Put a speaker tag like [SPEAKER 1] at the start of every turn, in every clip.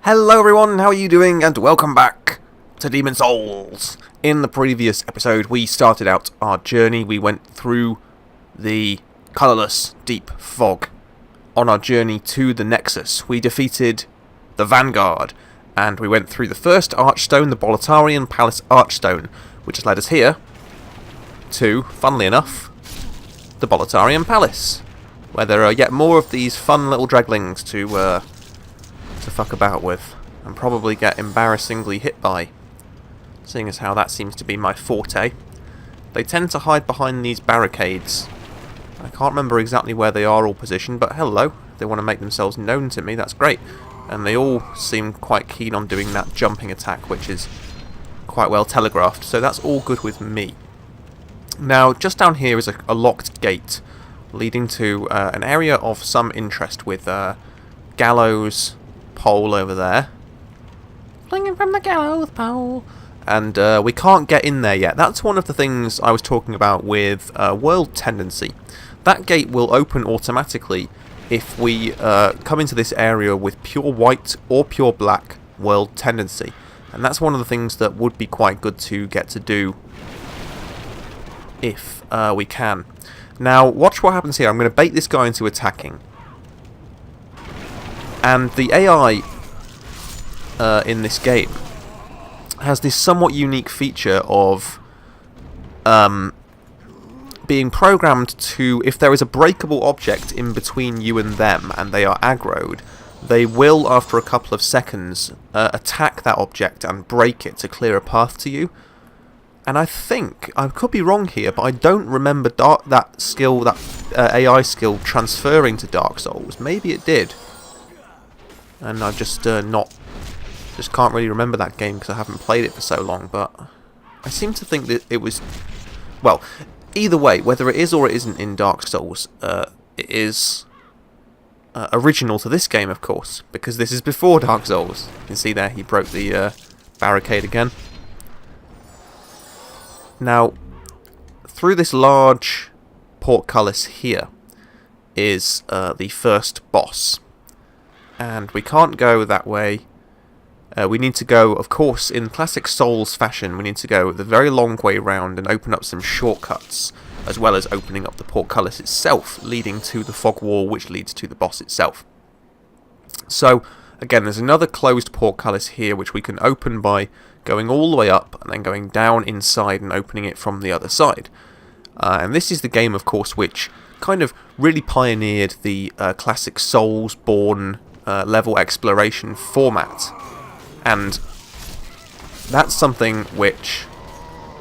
[SPEAKER 1] Hello everyone, how are you doing? And welcome back to Demon Souls! In the previous episode, we started out our journey. We went through the colourless, deep fog on our journey to the Nexus. We defeated the Vanguard, and we went through the first Archstone, the Boletarian Palace Archstone, which has led us here to, funnily enough, the Boletarian Palace, where there are yet more of these fun little draglings to fuck about with and probably get embarrassingly hit by, seeing as how that seems to be my forte. They tend to hide behind these barricades. I can't remember exactly where they are all positioned, but hello, if they want to make themselves known to me, that's great. And they all seem quite keen on doing that jumping attack, which is quite well telegraphed, so that's all good with me. Now, just down here is a locked gate leading to an area of some interest with gallows pole over there. Flinging from the gallows pole. And we can't get in there yet. That's one of the things I was talking about with world tendency. That gate will open automatically if we come into this area with pure white or pure black world tendency. And that's one of the things that would be quite good to get to do if we can. Now, watch what happens here. I'm going to bait this guy into attacking. And the AI in this game has this somewhat unique feature of being programmed to, if there is a breakable object in between you and them and they are aggroed, they will, after a couple of seconds, attack that object and break it to clear a path to you. And I think, I could be wrong here, but I don't remember that skill, that AI skill transferring to Dark Souls. Maybe it did. And I've just just can't really remember that game because I haven't played it for so long, but I seem to think that it was, well, either way, whether it is or it isn't in Dark Souls, it is original to this game, of course, because this is before Dark Souls. You can see there, he broke the barricade again. Now, through this large portcullis here is the first boss. And we can't go that way. We need to go, of course, in classic Souls fashion, we need to go the very long way round and open up some shortcuts, as well as opening up the portcullis itself, leading to the fog wall, which leads to the boss itself. So, again, there's another closed portcullis here, which we can open by going all the way up, and then going down inside and opening it from the other side. And this is the game, of course, which kind of really pioneered the classic Souls-born level exploration format, and that's something which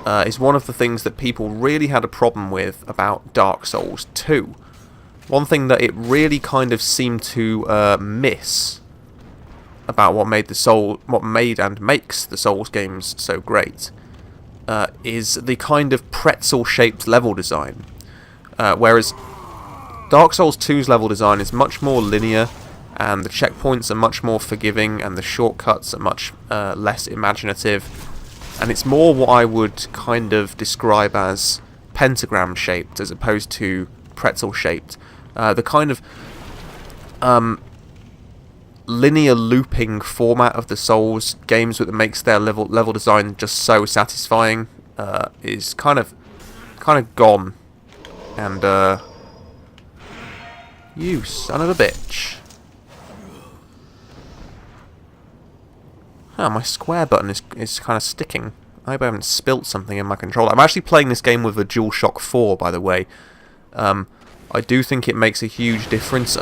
[SPEAKER 1] is one of the things that people really had a problem with about Dark Souls 2. One thing that it really kind of seemed to miss about what made and makes the Souls games so great is the kind of pretzel-shaped level design, whereas Dark Souls 2's level design is much more linear, and the checkpoints are much more forgiving, and the shortcuts are much less imaginative, and it's more what I would kind of describe as pentagram shaped as opposed to pretzel shaped. The kind of linear looping format of the Souls games that makes their level design just so satisfying is kind of gone. And you son of a bitch. Oh, my square button is kind of sticking. I hope I haven't spilt something in my controller. I'm actually playing this game with a DualShock 4, by the way. I do think it makes a huge difference.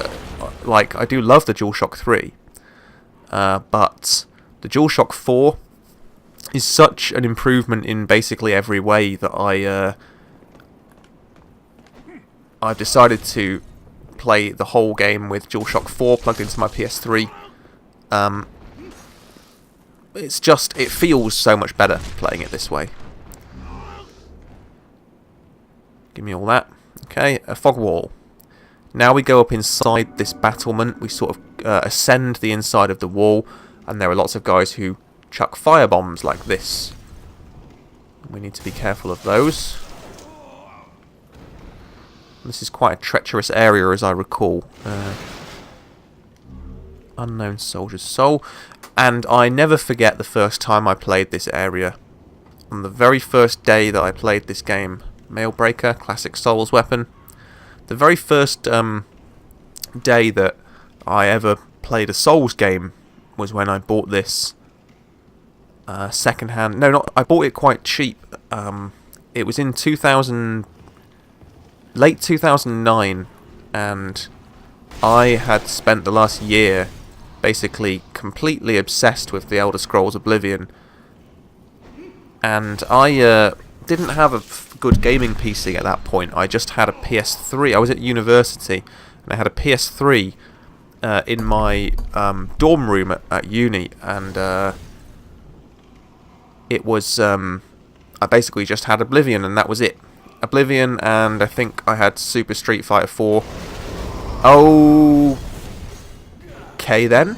[SPEAKER 1] Like, I do love the DualShock 3. But the DualShock 4 is such an improvement in basically every way that I've decided to play the whole game with DualShock 4 plugged into my PS3. It's just, it feels so much better playing it this way. Give me all that. Okay, a fog wall. Now we go up inside this battlement. We sort of ascend the inside of the wall, and there are lots of guys who chuck firebombs like this. We need to be careful of those. This is quite a treacherous area, as I recall. Unknown Soldier's Soul. And I never forget the first time I played this area. On the very first day that I played this game, Mailbreaker, classic Souls weapon. The very first day that I ever played a Souls game was when I bought this second-hand. No, not. I bought it quite cheap. It was in late 2009, and I had spent the last year basically completely obsessed with the Elder Scrolls Oblivion, and I didn't have a good gaming PC at that point. I just had a PS3. I was at university, and I had a PS3 in my dorm room at uni, and it was I basically just had Oblivion, and that was it. Oblivion, and I think I had Super Street Fighter 4. Okay then.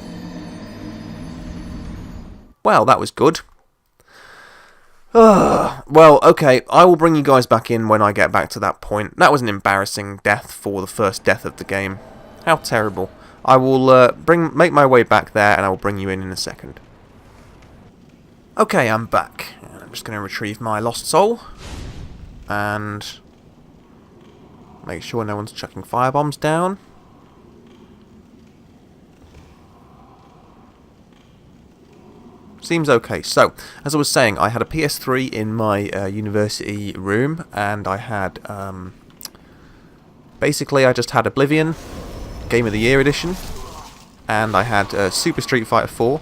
[SPEAKER 1] Well, that was good. Well, okay, I will bring you guys back in when I get back to that point. That was an embarrassing death for the first death of the game. How terrible. I will make my way back there, and I will bring you in a second. Okay, I'm back. I'm just going to retrieve my lost soul. And make sure no one's chucking firebombs down. Seems okay. So, as I was saying, I had a PS3 in my university room, and I had basically I just had Oblivion, Game of the Year edition, and I had Super Street Fighter 4,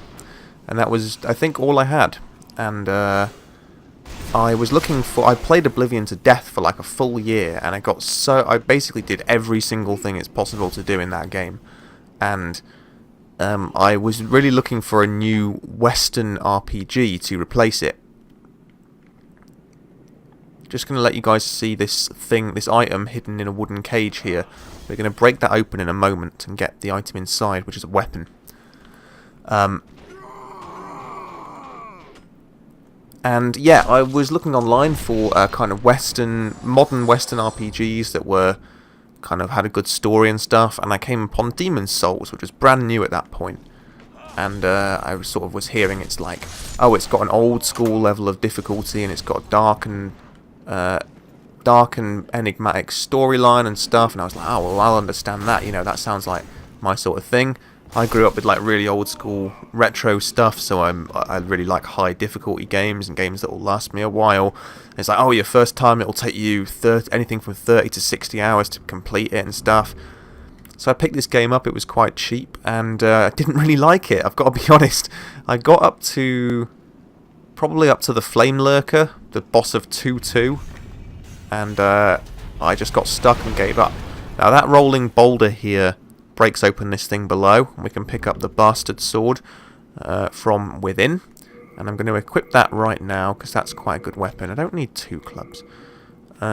[SPEAKER 1] and that was, I think, all I had. And I was looking for. I played Oblivion to death for like a full year, and I basically did every single thing it's possible to do in that game, and I was really looking for a new Western RPG to replace it. Just going to let you guys see this item hidden in a wooden cage here. We're going to break that open in a moment and get the item inside, which is a weapon. And yeah, I was looking online for kind of modern Western RPGs that were kind of had a good story and stuff, and I came upon Demon's Souls, which was brand new at that point. And I sort of was hearing it's like, oh, it's got an old school level of difficulty, and it's got a dark and enigmatic storyline and stuff. And I was like, oh well, I'll understand that. You know, that sounds like my sort of thing. I grew up with like really old school retro stuff, so I really like high difficulty games and games that will last me a while. And it's like, oh, your first time it'll take you anything from 30 to 60 hours to complete it and stuff. So I picked this game up. It was quite cheap, and I didn't really like it. I've got to be honest. I got probably up to the Flame Lurker, the boss of 2-2, and I just got stuck and gave up. Now that rolling boulder here breaks open this thing below, and we can pick up the bastard sword from within, and I'm going to equip that right now because that's quite a good weapon. I don't need 2 clubs. We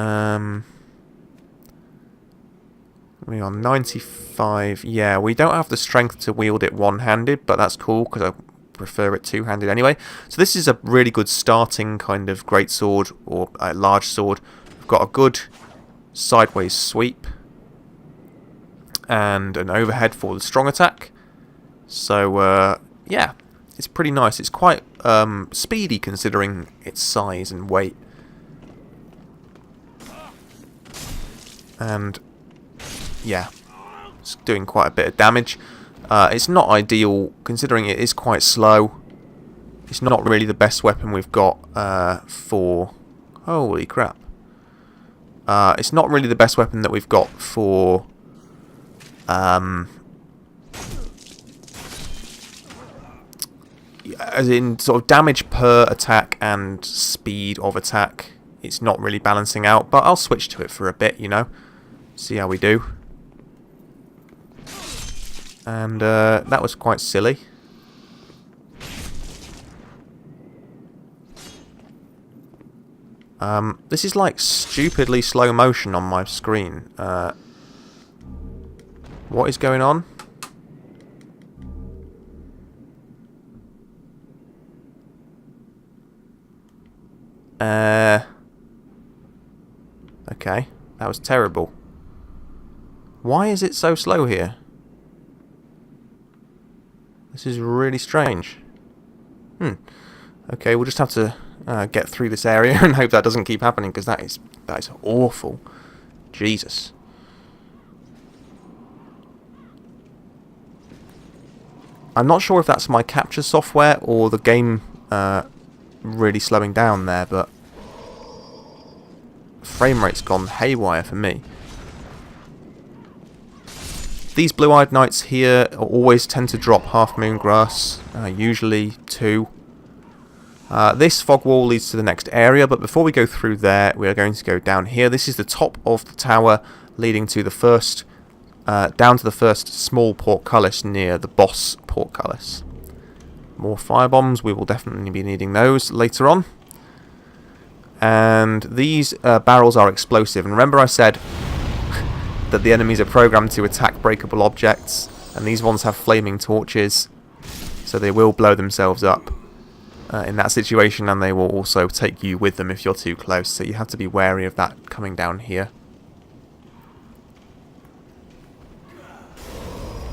[SPEAKER 1] are 95. Yeah, we don't have the strength to wield it one-handed, but that's cool because I prefer it two-handed anyway. So this is a really good starting kind of great sword or a large sword. We've got a good sideways sweep and an overhead for the strong attack. So yeah, it's pretty nice. It's quite speedy considering its size and weight. And yeah, it's doing quite a bit of damage. It's not ideal considering it is quite slow. It's not really the best weapon we've got for... Holy crap. It's not really the best weapon that we've got for... as in sort of damage per attack and speed of attack. It's not really balancing out, but I'll switch to it for a bit, you know. See how we do. And that was quite silly. This is like stupidly slow motion on my screen. What is going on? Okay, that was terrible. Why is it so slow here? This is really strange. Okay, we'll just have to get through this area and hope that doesn't keep happening, because that is awful. Jesus. I'm not sure if that's my capture software or the game really slowing down there, but frame rate's gone haywire for me. These blue-eyed knights here always tend to drop half moon grass, usually 2. This fog wall leads to the next area, but before we go through there, we are going to go down here. This is the top of the tower leading to the first, down to the first small portcullis near the boss portcullis. More firebombs, we will definitely be needing those later on. And these barrels are explosive, and remember I said that the enemies are programmed to attack breakable objects, and these ones have flaming torches, so they will blow themselves up in that situation, and they will also take you with them if you're too close, so you have to be wary of that coming down here.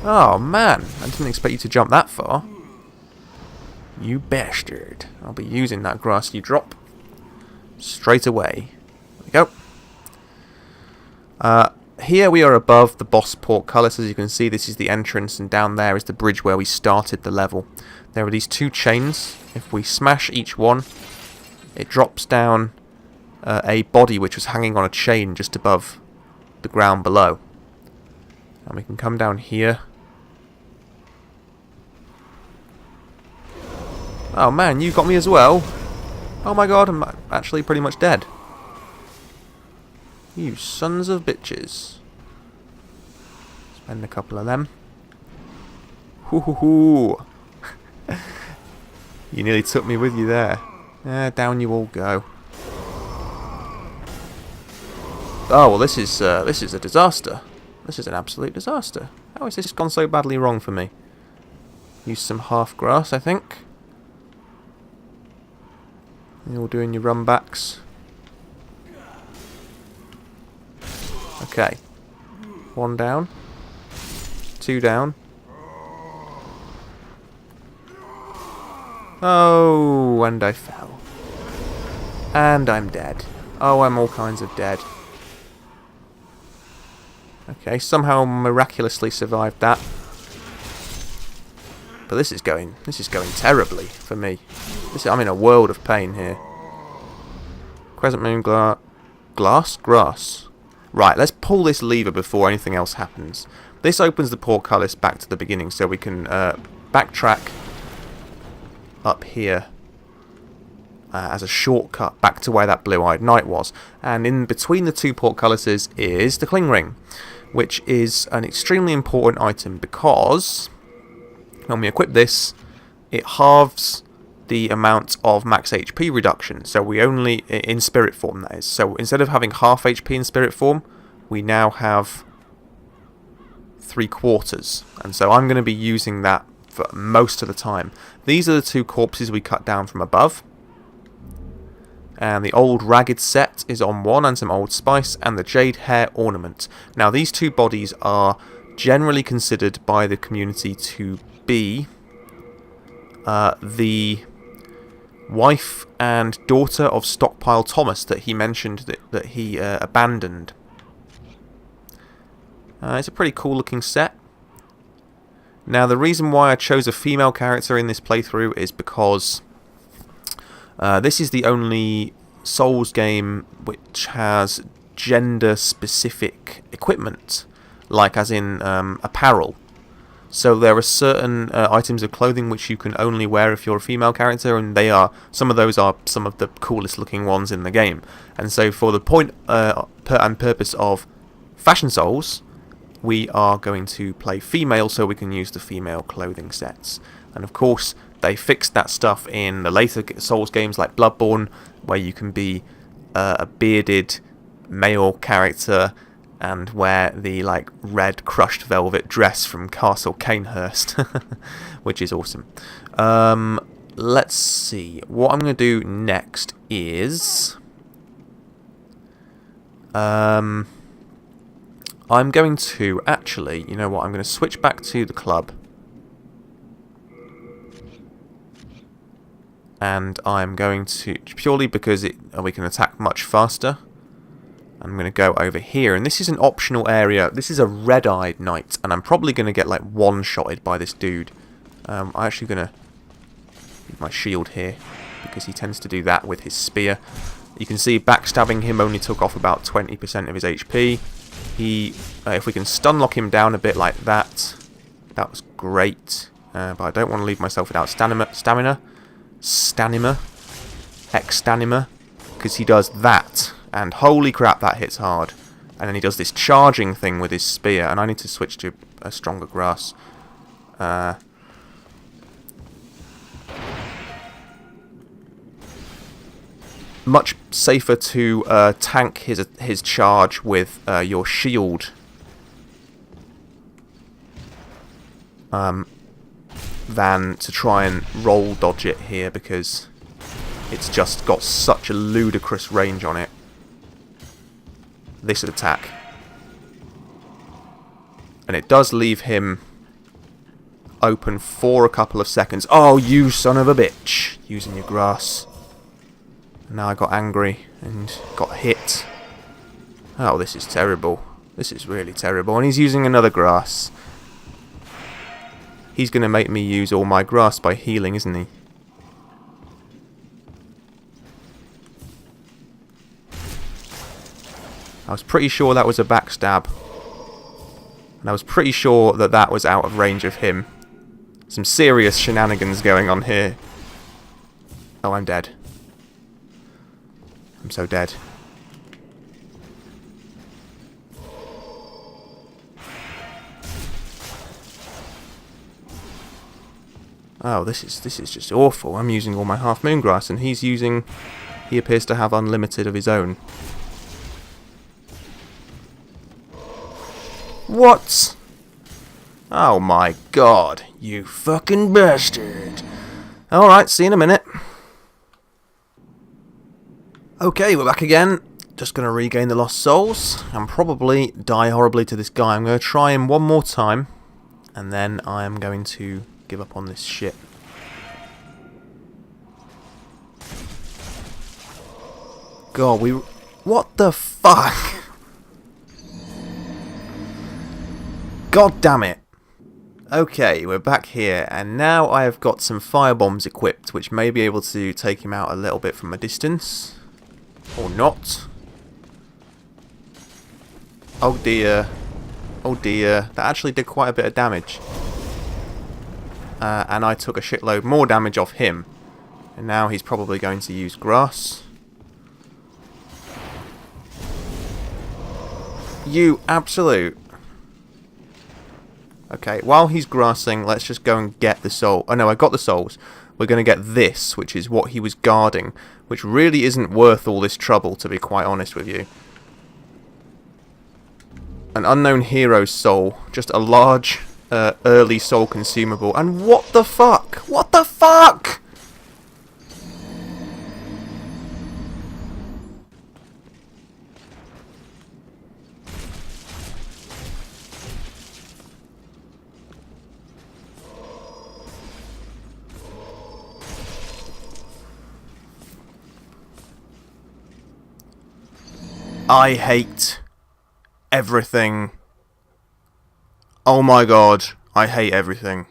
[SPEAKER 1] Oh man, I didn't expect you to jump that far. You bastard. I'll be using that grass you drop straight away. There we go. Here we are above the boss portcullis. As you can see, this is the entrance, and down there is the bridge where we started the level. There are these 2 chains. If we smash each one, it drops down a body which was hanging on a chain just above the ground below. And we can come down here. Oh man, you got me as well. Oh my god, I'm actually pretty much dead. You sons of bitches. Spend a couple of them. Hoo hoo hoo. You nearly took me with you there. Down you all go. Oh well, this is a disaster. This is an absolute disaster. How has this gone so badly wrong for me? Use some half grass, I think. You're all doing your run backs. Okay. 1 down. 2 down. Oh, and I fell. And I'm dead. Oh, I'm all kinds of dead. Okay, somehow miraculously survived that. But this is going terribly for me. I'm in a world of pain here. Crescent moon grass. Right, let's pull this lever before anything else happens. This opens the portcullis back to the beginning, so we can backtrack up here as a shortcut back to where that blue-eyed knight was. And in between the 2 portcullises is the cling ring, which is an extremely important item because when we equip this, it halves the amount of max HP reduction. So we only, in spirit form that is. So instead of having half HP in spirit form, we now have 3/4. And so I'm going to be using that for most of the time. These are the 2 corpses we cut down from above. And the old ragged set is on one, and some old spice, and the jade hair ornament. Now these 2 bodies are generally considered by the community to be the wife and daughter of Stockpile Thomas that he mentioned that he abandoned. It's a pretty cool looking set. Now the reason why I chose a female character in this playthrough is because this is the only Souls game which has gender specific equipment, like as in apparel. So there are certain items of clothing which you can only wear if you're a female character, and some of those are some of the coolest looking ones in the game. And so for the point and purpose of Fashion Souls, we are going to play female so we can use the female clothing sets. And of course, they fixed that stuff in the later Souls games like Bloodborne, where you can be a bearded male character and wear the red crushed velvet dress from Castle Canehurst, which is awesome. Let's see. What I'm going to do next is I'm going to actually, you know what? I'm going to switch back to the club. and I'm going to, purely because we can attack much faster, I'm going to go over here, and this is an optional area. This is a red-eyed knight, and I'm probably going to get like one-shotted by this dude. I'm actually going to use my shield here, because he tends to do that with his spear. You can see backstabbing him only took off about 20% of his HP. If we can stun lock him down a bit like that, that was great. But I don't want to leave myself without stamina, because he does that. And holy crap, that hits hard. And then he does this charging thing with his spear, and I need to switch to a stronger grass. Much safer to tank his charge with your shield than to try and roll dodge it here, because it's just got such a ludicrous range on it. This attack. And it does leave him open for a couple of seconds. Oh, you son of a bitch! Using your grass. Now I got angry and got hit. Oh, this is terrible. This is really terrible. And he's using another grass. He's going to make me use all my grass by healing, isn't he? I was pretty sure that was a backstab. And I was pretty sure that that was out of range of him. Some serious shenanigans going on here. Oh, I'm dead. I'm so dead. Oh, this is just awful. I'm using all my half moon grass, and he appears to have unlimited of his own. What? Oh my god, you fucking bastard. Alright, see you in a minute. Okay, we're back again. Just going to regain the lost souls and probably die horribly to this guy. I'm going to try him one more time, and then I am going to give up on this shit. God, what the fuck? God damn it. Okay, we're back here, and now I have got some firebombs equipped, which may be able to take him out a little bit from a distance. Or not. Oh dear. Oh dear. That actually did quite a bit of damage. And I took a shitload more damage off him. And now he's probably going to use grass. You absolute. Okay, while he's grassing, let's just go and get the soul. Oh no, I got the souls. We're going to get this, which is what he was guarding, which really isn't worth all this trouble, to be quite honest with you. An unknown hero's soul. Just a large, early soul consumable. And what the fuck? What the fuck? I hate everything. Oh my god, I hate everything.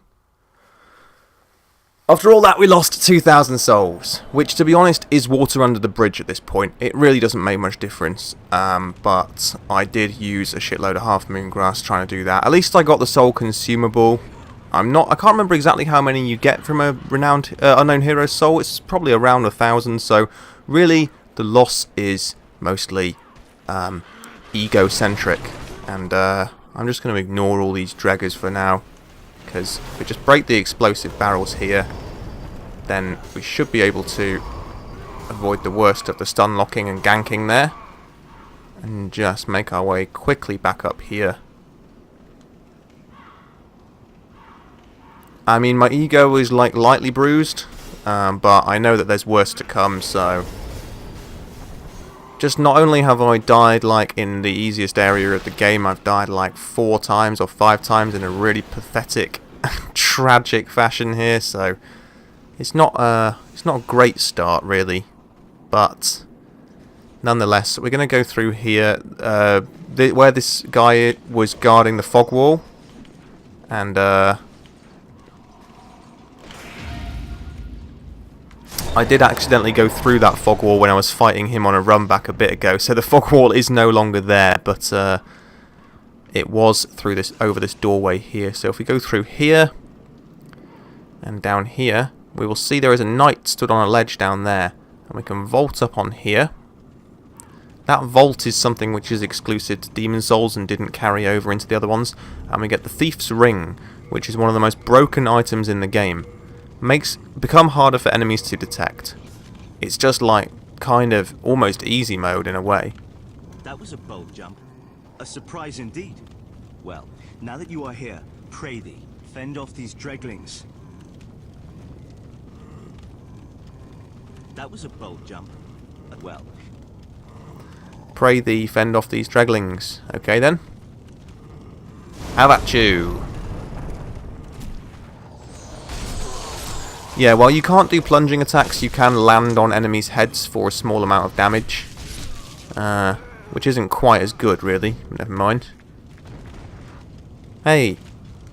[SPEAKER 1] After all that, we lost 2,000 souls, which, to be honest, is water under the bridge at this point. It really doesn't make much difference, but I did use a shitload of half moon grass trying to do that. At least I got the soul consumable. I can't remember exactly how many you get from a renowned unknown hero's soul. It's probably around 1,000, so really the loss is mostly egocentric, and I'm just going to ignore all these draggers for now, because if we just break the explosive barrels here, then we should be able to avoid the worst of the stun locking and ganking there, and just make our way quickly back up here. I mean, my ego is like lightly bruised, but I know that there's worse to come, so just not only have I died like in the easiest area of the game, I've died like 4 times or 5 times in a really pathetic, tragic fashion here, so It's not a great start, really, but nonetheless, we're going to go through here, where this guy was guarding the fog wall, and I did accidentally go through that fog wall when I was fighting him on a run back a bit ago, so the fog wall is no longer there, but it was through over this doorway here. So if we go through here and down here, we will see there is a knight stood on a ledge down there, and we can vault up on here. That vault is something which is exclusive to Demon Souls and didn't carry over into the other ones, and we get the Thief's Ring, which is one of the most broken items in the game. Become harder for enemies to detect. It's just like kind of almost easy mode in a way.
[SPEAKER 2] That was a bold jump. A surprise indeed. Well, now that you are here, pray thee, fend off these dreglings. That was a bold jump. Well.
[SPEAKER 1] Pray thee, fend off these dreglings. Okay then. How about you? Yeah, while you can't do plunging attacks, you can land on enemies' heads for a small amount of damage. Which isn't quite as good, really. Never mind. Hey.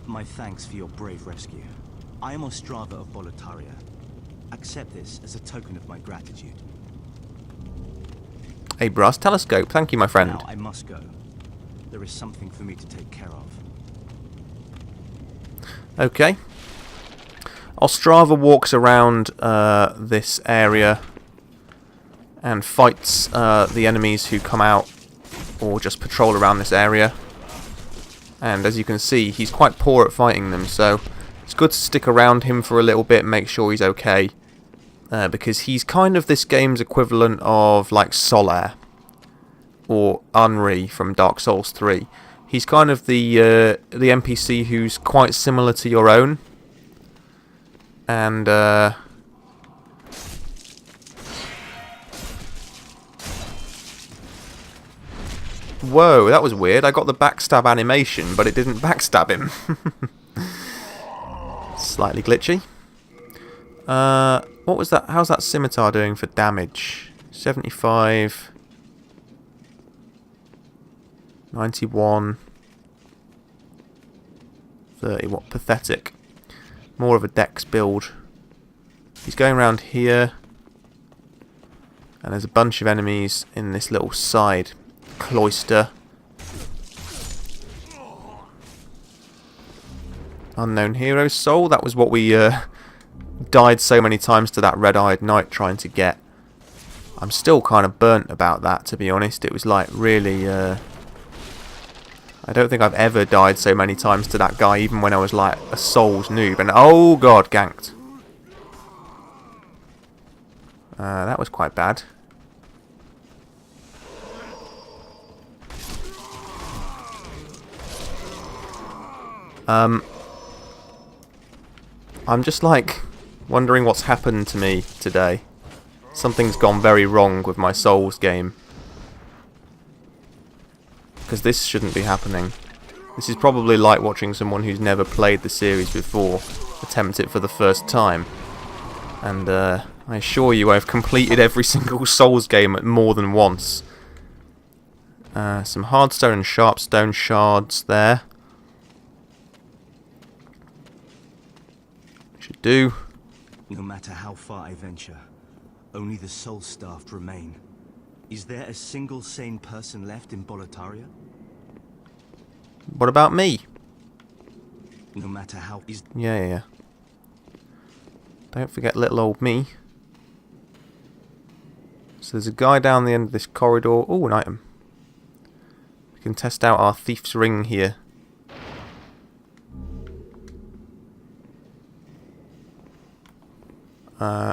[SPEAKER 2] My thanks for your brave rescue. I am Ostrava of Boletarian. Accept this as a token of my gratitude.
[SPEAKER 1] A brass telescope. Thank you, my friend.
[SPEAKER 2] Now I must go. There is something for me to take care of.
[SPEAKER 1] Okay. Ostrava walks around this area and fights the enemies who come out or just patrol around this area. And as you can see, he's quite poor at fighting them, so it's good to stick around him for a little bit and make sure he's okay. Because he's kind of this game's equivalent of like Solaire or Henri from Dark Souls 3. He's kind of the NPC who's quite similar to your own. And whoa, that was weird. I got the backstab animation, but it didn't backstab him. Slightly glitchy. What was that? How's that scimitar doing for damage? 75, 91, 30. What pathetic. More of a dex build. He's going around here, and there's a bunch of enemies in this little side cloister. Unknown Hero Soul. That was what we died so many times to that red-eyed knight trying to get. I'm still kind of burnt about that, to be honest. It was like really I don't think I've ever died so many times to that guy, even when I was like a Souls noob. And oh god, ganked. That was quite bad. I'm just like wondering what's happened to me today. Something's gone very wrong with my Souls game. Because this shouldn't be happening. This is probably like watching someone who's never played the series before attempt it for the first time. And I assure you I've completed every single Souls game more than once. Some hardstone and sharpstone shards there. Should do.
[SPEAKER 2] No matter how far I venture, only the soul-starved remain. Is there a single sane person left in Boletarian?
[SPEAKER 1] What about me?
[SPEAKER 2] No matter how...
[SPEAKER 1] Yeah. Don't forget little old me. So there's a guy down the end of this corridor. Oh, an item. We can test out our Thief's Ring here.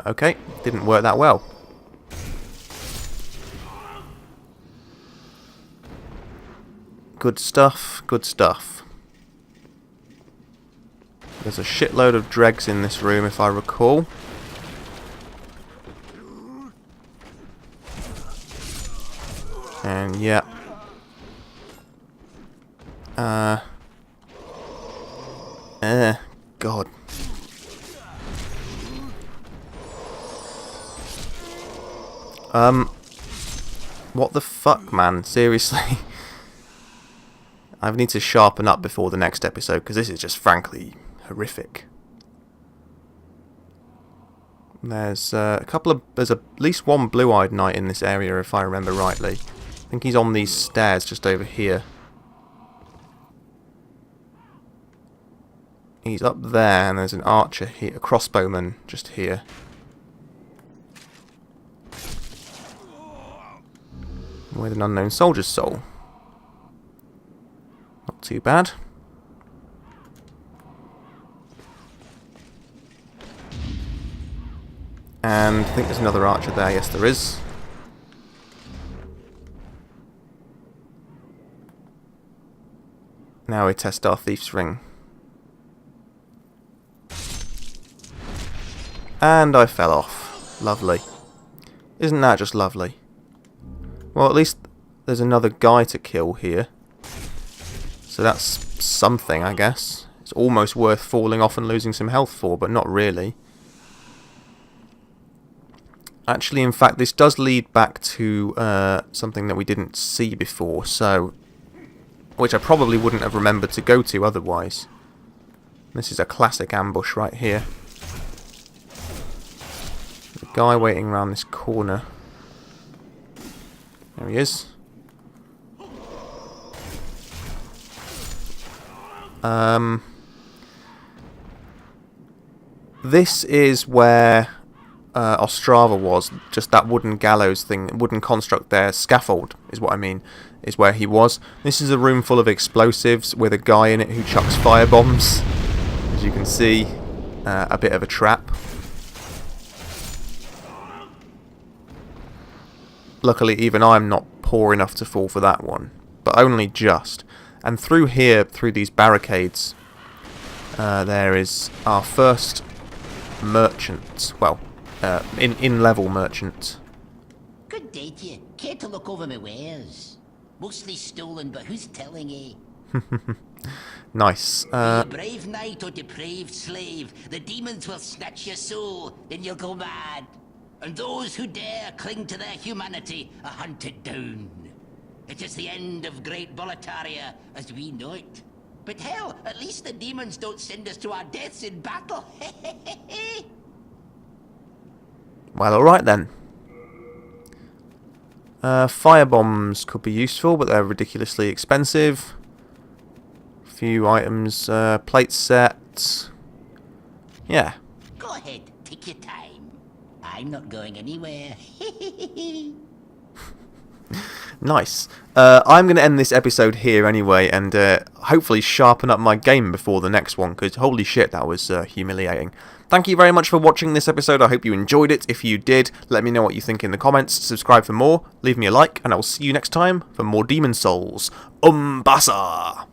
[SPEAKER 1] Okay, didn't work that well. Good stuff, good stuff. There's a shitload of dregs in this room, if I recall. And yeah. God. What the fuck, man? Seriously? I need to sharpen up before the next episode, because this is just frankly horrific. There's there's at least one blue-eyed knight in this area, if I remember rightly. I think he's on these stairs just over here. He's up there, and there's an archer here, a crossbowman just here. With an unknown soldier's soul. Not too bad. And I think there's another archer there. Yes, there is. Now we test our thief's ring. And I fell off. Lovely. Isn't that just lovely? Well, at least there's another guy to kill here. So that's something, I guess. It's almost worth falling off and losing some health for, but not really. Actually, in fact, this does lead back to something that we didn't see before, so which I probably wouldn't have remembered to go to otherwise. This is a classic ambush right here. The guy waiting around this corner. There he is. This is where Ostrava was, just that wooden gallows thing, wooden construct there, scaffold is what I mean, is where he was. This is a room full of explosives with a guy in it who chucks firebombs. As you can see, a bit of a trap. Luckily, even I'm not poor enough to fall for that one, but only just. And through here, through these barricades, there is our first merchant. Well, in-level merchant.
[SPEAKER 3] Good day to you. Care to look over my wares? Mostly stolen, but who's telling ye?
[SPEAKER 1] Nice.
[SPEAKER 3] Be a brave knight or depraved slave, the demons will snatch your soul, then you'll go mad. And those who dare cling to their humanity are hunted down. It is the end of great Boletarian as we know it. But hell, at least the demons don't send us to our deaths in battle.
[SPEAKER 1] Well, alright then. Firebombs could be useful, but they're ridiculously expensive. Few items, plate set. Yeah.
[SPEAKER 3] Go ahead, take your time. I'm not going anywhere.
[SPEAKER 1] Nice. I'm going to end this episode here anyway, and hopefully sharpen up my game before the next one, because holy shit, that was humiliating. Thank you very much for watching this episode. I hope you enjoyed it. If you did, let me know what you think in the comments. Subscribe for more, leave me a like, and I will see you next time for more Demon Souls. Umbasa!